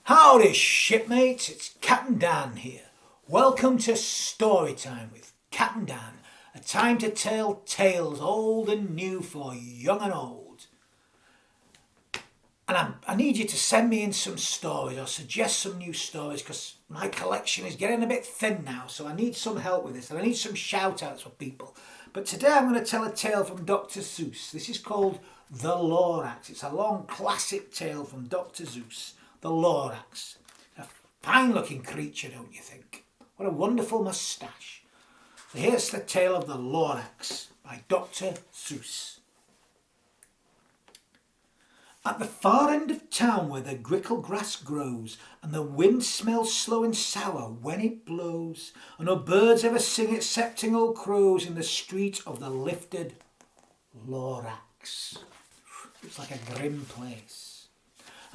Howdy shipmates, it's Captain Dan here. Welcome to Storytime with Captain Dan, a time to tell tales old and new for young and old. And I need you to send me in some stories or suggest some new stories because my collection is getting a bit thin now, so I need some help with this and I need some shout outs for people. But today I'm going to tell a tale from Dr Seuss. This is called The Lorax. It's a long classic tale from Dr Seuss. The Lorax. A fine looking creature, don't you think? What a wonderful moustache. So here's the tale of the Lorax by Dr Seuss. At the far end of town where the grickle grass grows, and the wind smells slow and sour when it blows, and no birds ever sing excepting old crows in the street of the lifted Lorax. It's like a grim place.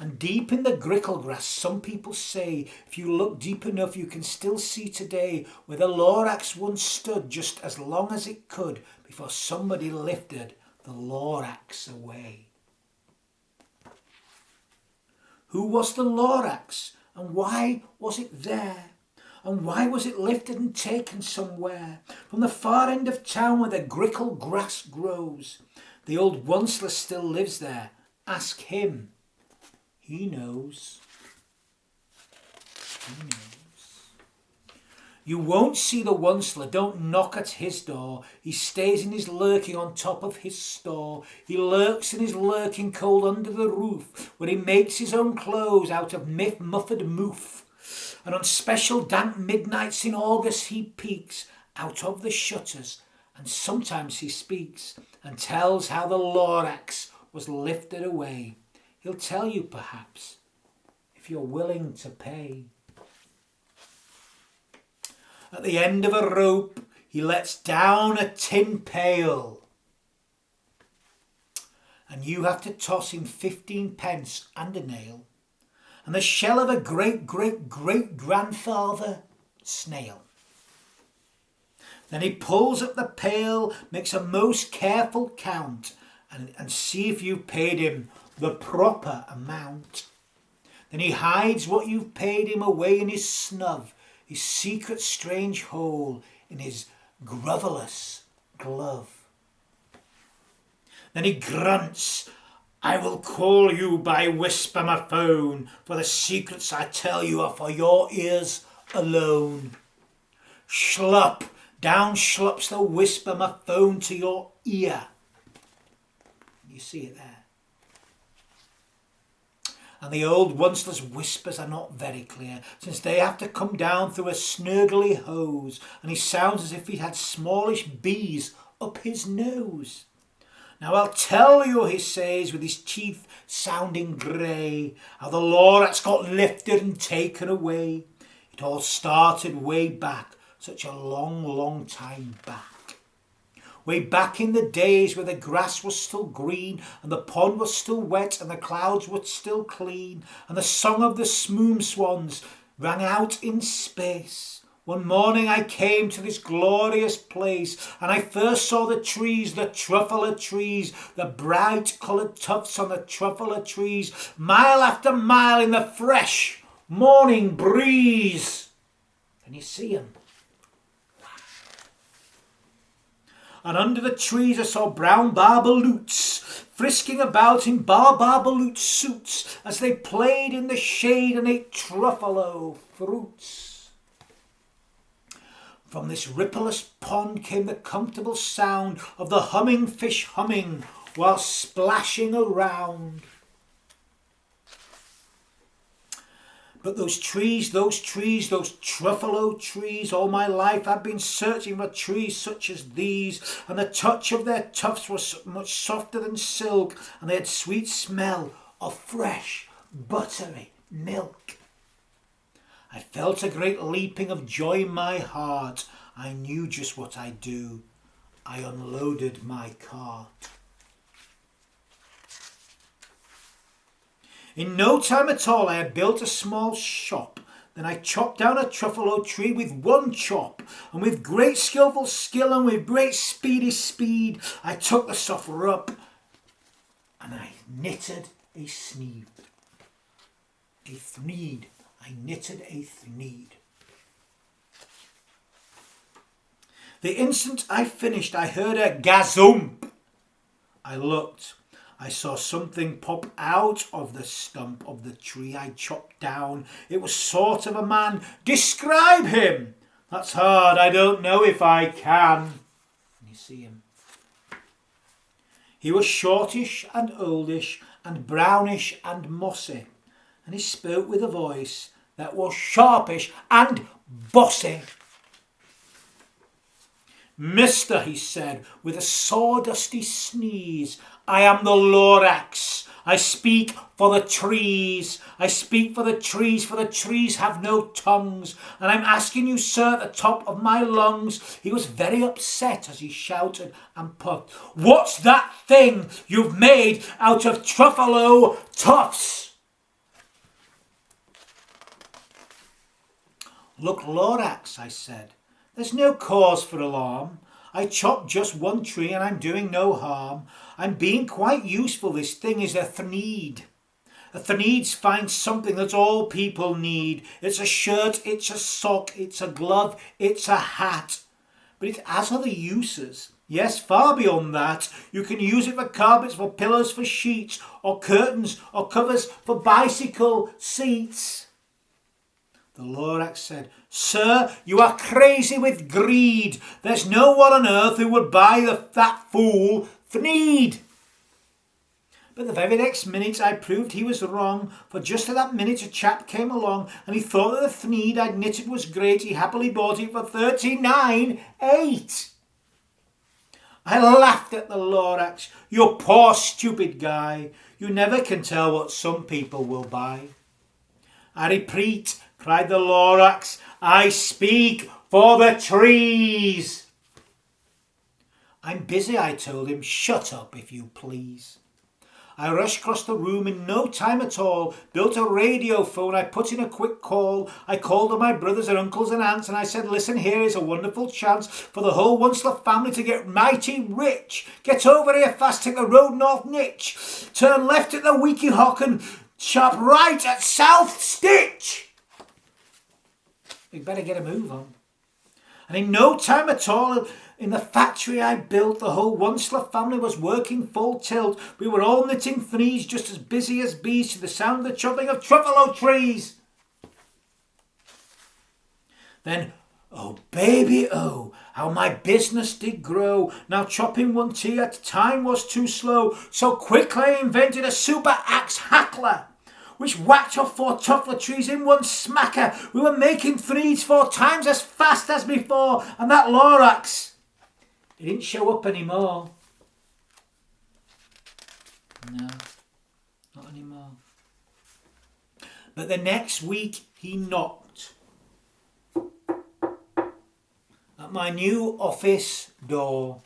And deep in the grickle grass, some people say, if you look deep enough, you can still see today where the Lorax once stood just as long as it could before somebody lifted the Lorax away. Who was the Lorax, and why was it there? And why was it lifted and taken somewhere from the far end of town where the grickle grass grows? The old Onceler still lives there. Ask him. He knows. He knows. You won't see the Onceler, don't knock at his door. He stays in his lurking on top of his store. He lurks in his lurking cold under the roof, where he makes his own clothes out of muffed moof. And on special damp midnights in August he peeks out of the shutters, and sometimes he speaks and tells how the Lorax was lifted away. He'll tell you, perhaps, if you're willing to pay. At the end of a rope, he lets down a tin pail. And you have to toss him 15 pence and a nail, and the shell of a great-great-great-grandfather snail. Then he pulls up the pail, makes a most careful count, and see if you've paid him the proper amount. Then he hides what you've paid him away in his snub, his secret strange hole in his grovelous glove. Then he grunts, I will call you by whisper my phone, for the secrets I tell you are for your ears alone. Schlup, down schlups the whisper my phone to your ear. You see it there. And the old Onceler's whispers are not very clear, since they have to come down through a snurgly hose, and he sounds as if he had smallish bees up his nose. Now I'll tell you, he says, with his teeth sounding grey, how the Lorax got lifted and taken away. It all started way back, such a long, long time back. Way back in the days where the grass was still green, and the pond was still wet, and the clouds were still clean, and the song of the smoom swans rang out in space. One morning I came to this glorious place, and I first saw the trees, the truffler trees, the bright coloured tufts on the truffler trees, mile after mile in the fresh morning breeze. Can you see them? And under the trees I saw brown barbaloots frisking about in barbaloot suits as they played in the shade and ate truffalo fruits. From this rippleless pond came the comfortable sound of the humming fish humming while splashing around. But those trees, those truffalo trees, all my life I've been searching for trees such as these, and the touch of their tufts was much softer than silk, and they had sweet smell of fresh, buttery milk. I felt a great leaping of joy in my heart. I knew just what I'd do. I unloaded my cart. In no time at all I had built a small shop. Then I chopped down a truffalo tree with one chop, and with great skilful skill and with great speedy speed I took the sufferer up and I knitted a sleeve. a threed. I knitted a threed. The instant I finished, I heard a gazump. I looked. I saw something pop out of the stump of the tree I chopped down. It was sort of a man. Describe him. That's hard. I don't know if I can. Can you see him? He was shortish and oldish and brownish and mossy, and he spoke with a voice that was sharpish and bossy. Mister, he said, with a sawdusty sneeze, I am the Lorax. I speak for the trees. I speak for the trees have no tongues. And I'm asking you, sir, at the top of my lungs. He was very upset as he shouted and puffed. What's that thing you've made out of truffalo tufts? Look, Lorax, I said. There's no cause for alarm. I chopped just one tree and I'm doing no harm. I'm being quite useful. This thing is a threed. A threeds finds something that all people need. It's a shirt, it's a sock, it's a glove, it's a hat. But it has other uses. Yes, far beyond that. You can use it for carpets, for pillows, for sheets, or curtains, or covers for bicycle seats. The Lorax said, Sir, you are crazy with greed. There's no one on earth who would buy that fool threed. But the very next minute I proved he was wrong, for just at that minute a chap came along and he thought that the threed I'd knitted was great. He happily bought it for 39.8. I laughed at the Lorax. You poor stupid guy. You never can tell what some people will buy. I repeat, cried the Lorax, I speak for the trees. I'm busy, I told him. Shut up, if you please. I rushed across the room in no time at all, built a radio phone, I put in a quick call. I called on my brothers and uncles and aunts and I said, listen, here is a wonderful chance for the whole Onceler family to get mighty rich. Get over here fast, take the road north niche. Turn left at the Weekie Hock and sharp right at South Stitch. We'd better get a move on. And in no time at all, in the factory I built, the whole Onceler family was working full tilt. We were all knitting threes, just as busy as bees, to the sound of the chopping of truffalo trees. Then, oh baby, oh, how my business did grow. Now chopping one tea at a time was too slow. So quickly I invented a super axe hackler, which whacked off 4 tuffler trees in one smacker. We were making threes 4 times as fast as before, and that Lorax, he didn't show up anymore. No, not anymore. But the next week he knocked at my new office door.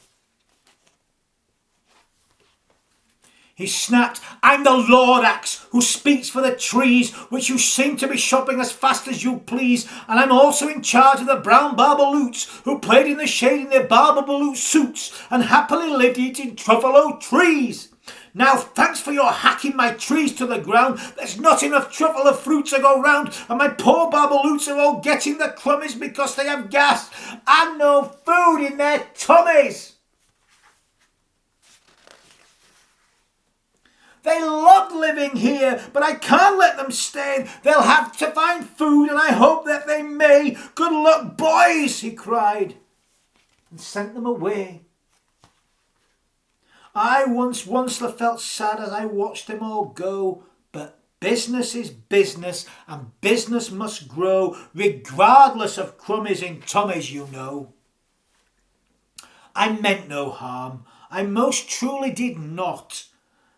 He snapped, I'm the Lorax who speaks for the trees, which you seem to be shopping as fast as you please. And I'm also in charge of the brown barbaloots who played in the shade in their barbaloot suits and happily lived eating truffalo trees. Now, thanks for your hacking my trees to the ground. There's not enough truffalo fruit to go round, and my poor barbaloots are all getting the crummies because they have gas and no food in their tummies. They love living here, but I can't let them stay. They'll have to find food, and I hope that they may. Good luck, boys, he cried, and sent them away. I once felt sad as I watched them all go, but business is business, and business must grow, regardless of crummies in tummies, you know. I meant no harm. I most truly did not.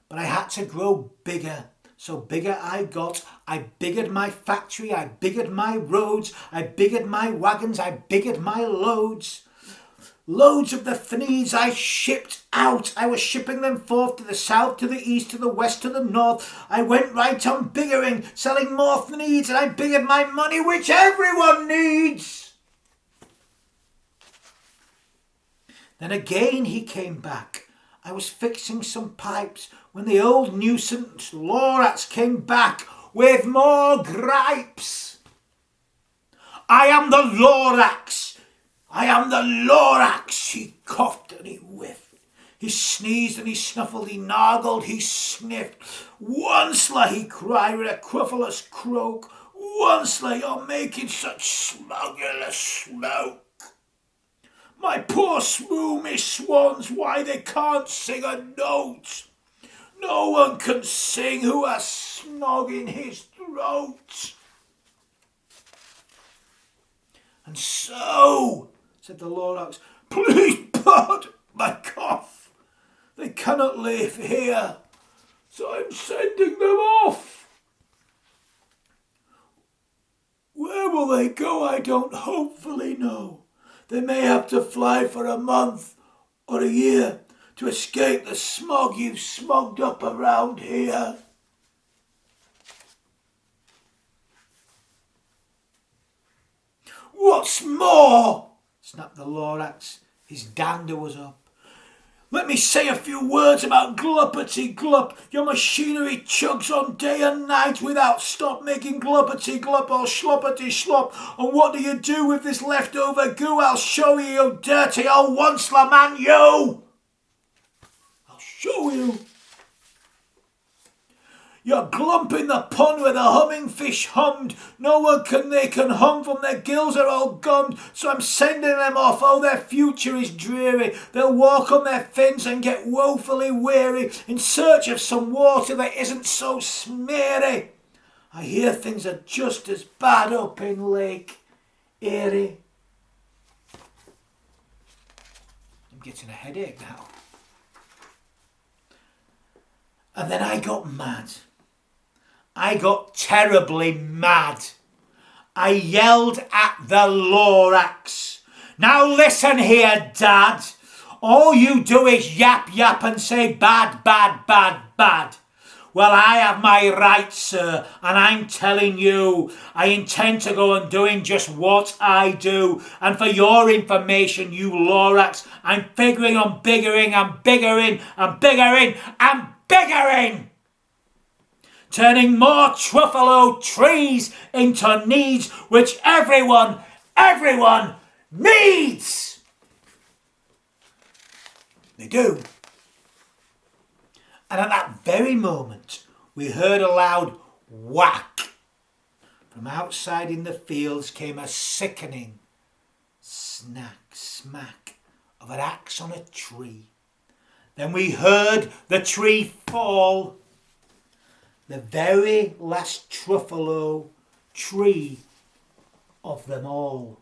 But I had to grow bigger. So bigger I got. I biggered my factory. I biggered my roads. I biggered my wagons. I biggered my loads. Loads of the threes I shipped out. I was shipping them forth to the south, to the east, to the west, to the north. I went right on biggering, selling more threes, and I biggered my money, which everyone needs. Then again he came back. I was fixing some pipes when the old nuisance Lorax came back. with more gripes. I am the Lorax. I am the Lorax. He coughed and he whiffed. He sneezed and he snuffled, he nargled, he sniffed. Onceler, he cried with a querulous croak. Onceler, you're making such smugulous smoke. My poor smoomy swans, why they can't sing a note. No one can sing who has snog in his throat. And so, said the Lorax, please pardon my cough. They cannot live here, so I'm sending them off. Where will they go, I don't hopefully know. They may have to fly for a month or a year to escape the smog you've smogged up around here. What's more, snapped the Lorax, his dander was up. Let me say a few words about gluppity glup. Your machinery chugs on day and night without stop, making gluppity glup or sloppity slop. And what do you do with this leftover goo? I'll show you, you dirty old onceler man, you! I'll show you. You're glumping the pond where the humming fish hummed. They can hum from their gills are all gummed. So I'm sending them off. Oh, their future is dreary. They'll walk on their fins and get woefully weary in search of some water that isn't so smeary. I hear things are just as bad up in Lake Erie. I'm getting a headache now. And then I got mad. I got terribly mad. I yelled at the Lorax. Now listen here, Dad. All you do is yap, yap and say bad, bad, bad, bad. Well, I have my rights, sir, and I'm telling you, I intend to go on doing just what I do. And for your information, you Lorax, I'm figuring on biggering and biggering and biggering and biggering. Turning more truffalo trees into needs which everyone needs. They do. And at that very moment, we heard a loud whack. From outside in the fields came a sickening snack, smack of an axe on a tree. Then we heard the tree fall. The very last truffalo tree of them all.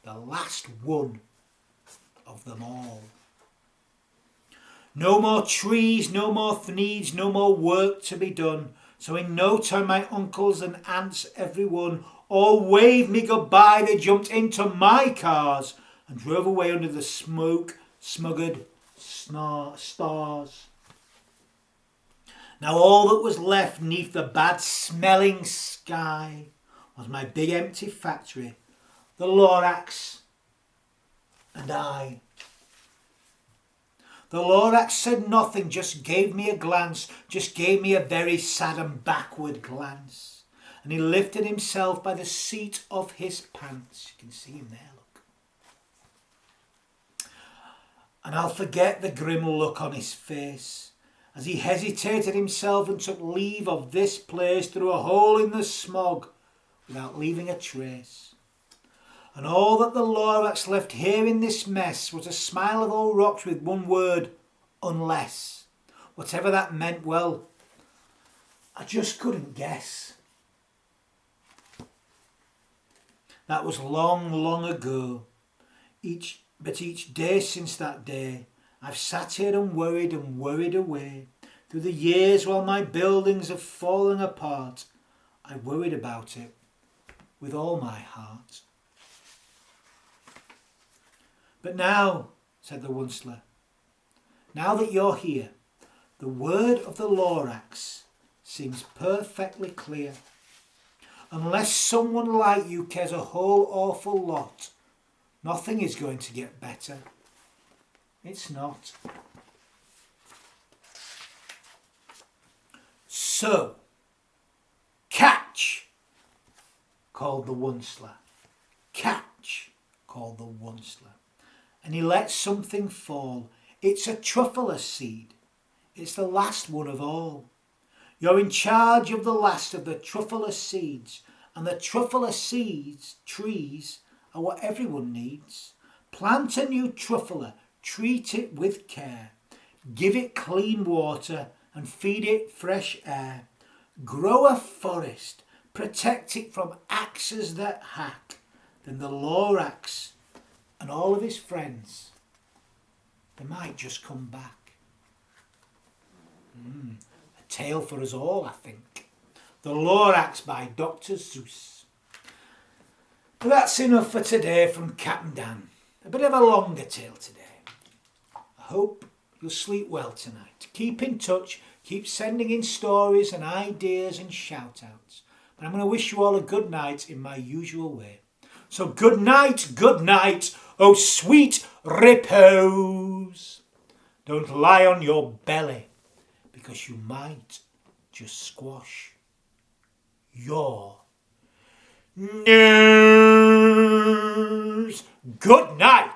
The last one of them all. No more trees, no more needs, no more work to be done. So in no time my uncles and aunts, everyone, all waved me goodbye. They jumped into my cars and drove away under the smoke-smuggered stars. Now all that was left neath the bad-smelling sky was my big empty factory, the Lorax, and I. The Lorax said nothing, just gave me a glance, just gave me a very sad and backward glance. And he lifted himself by the seat of his pants. You can see him there, look. And I'll forget the grim look on his face as he hesitated himself and took leave of this place through a hole in the smog without leaving a trace. And all that the Lorax left here in this mess was a smile of old rocks with one word, unless. Whatever that meant, well, I just couldn't guess. That was long, long ago. But each day since that day, I've sat here and worried away. Through the years while my buildings have fallen apart, I worried about it with all my heart. But now, said the Onceler, now that you're here, the word of the Lorax seems perfectly clear. Unless someone like you cares a whole awful lot, nothing is going to get better. It's not. So, called the Onceler. Catch, called the Onceler. And he lets something fall. It's a truffler seed. It's the last one of all. You're in charge of the last of the truffler seeds, and the truffler seeds, trees, are what everyone needs. Plant a new truffler, treat it with care. Give it clean water and feed it fresh air. Grow a forest, protect it from axes that hack. Then the Lorax and all of his friends, they might just come back. A tale for us all, I think. The Lorax by Dr Seuss. But that's enough for today from Captain Dan. A bit of a longer tale today. I hope you'll sleep well tonight. Keep in touch. Keep sending in stories and ideas and shout-outs. But I'm going to wish you all a good night in my usual way. So good night, oh sweet repose. Don't lie on your belly, because you might just squash your nose. Good night.